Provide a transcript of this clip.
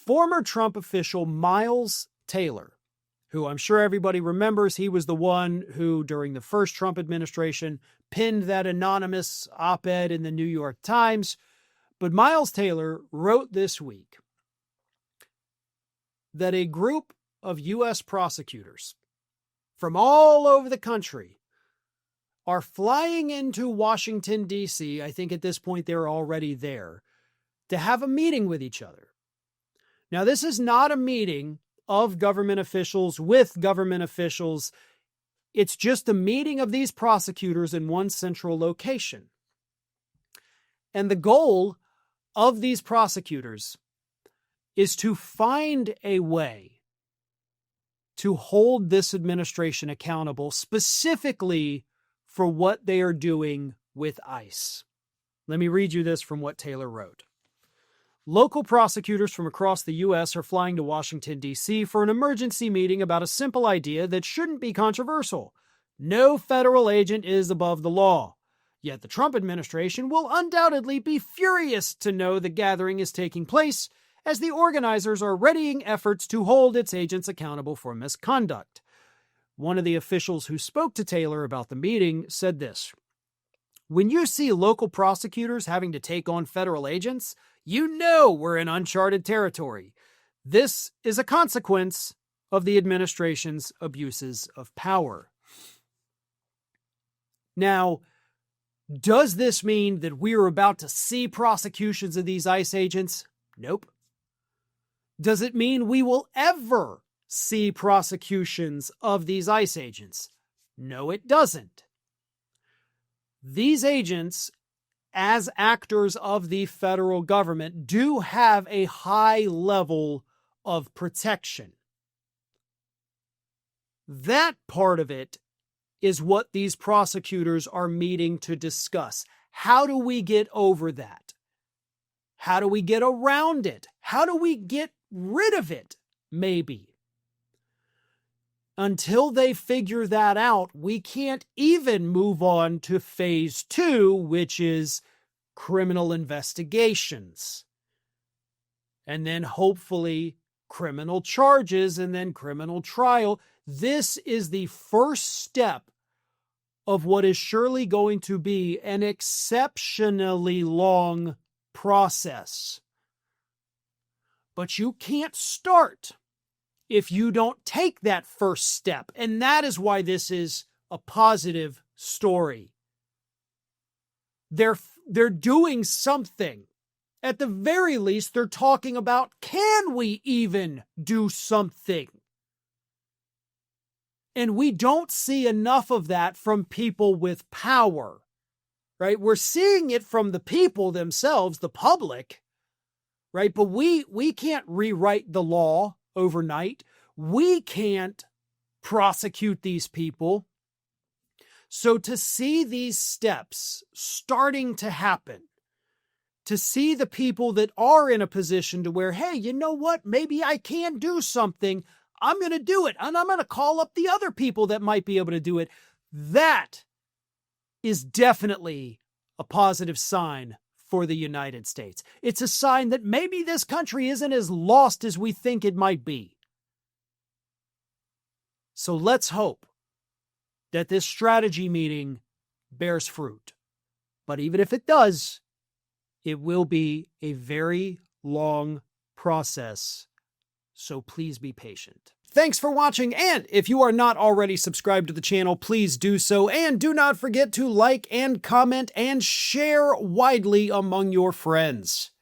Former Trump official Miles Taylor, who I'm sure everybody remembers, he was the one who, during the first Trump administration, pinned that anonymous op-ed in the New York Times. But Miles Taylor wrote this week that a group of U.S. prosecutors from all over the country are flying into Washington, D.C., I think at this point they're already there, to have a meeting with each other. Now, this is not a meeting of government officials with government officials. It's just a meeting of these prosecutors in one central location. And the goal of these prosecutors is to find a way to hold this administration accountable, specifically for what they are doing with ICE. Let me read you this from what Taylor wrote. Local prosecutors from across the U.S. are flying to Washington, D.C. for an emergency meeting about a simple idea that shouldn't be controversial. No federal agent is above the law. Yet the Trump administration will undoubtedly be furious to know the gathering is taking place, as the organizers are readying efforts to hold its agents accountable for misconduct. One of the officials who spoke to Taylor about the meeting said this: "When you see local prosecutors having to take on federal agents, you know we're in uncharted territory. This is a consequence of the administration's abuses of power." Now, does this mean that we're about to see prosecutions of these ICE agents? Nope. Does it mean we will ever see prosecutions of these ICE agents? No, it doesn't. These agents, as actors of the federal government, do have a high level of protection. That part of it is what these prosecutors are meeting to discuss. How do we get over that? How do we get around it? How do we get rid of it, maybe? Until they figure that out, we can't even move on to phase 2, which is criminal investigations. And then hopefully criminal charges and then criminal trial. This is the first step of what is surely going to be an exceptionally long process. But you can't start if you don't take that first step. And that is why this is a positive story. They're doing something. At the very least, they're talking about, can we even do something? And we don't see enough of that from people with power, right? We're seeing it from the people themselves, the public, right? But we can't rewrite the law overnight. We can't prosecute these people. So to see these steps starting to happen, to see the people that are in a position to where, hey, you know what? Maybe I can do something. I'm going to do it. And I'm going to call up the other people that might be able to do it. That is definitely a positive sign for the United States. It's a sign that maybe this country isn't as lost as we think it might be. So let's hope that this strategy meeting bears fruit. But even if it does, it will be a very long process. So please be patient. Thanks for watching, and if you are not already subscribed to the channel, please do so, and do not forget to like and comment and share widely among your friends.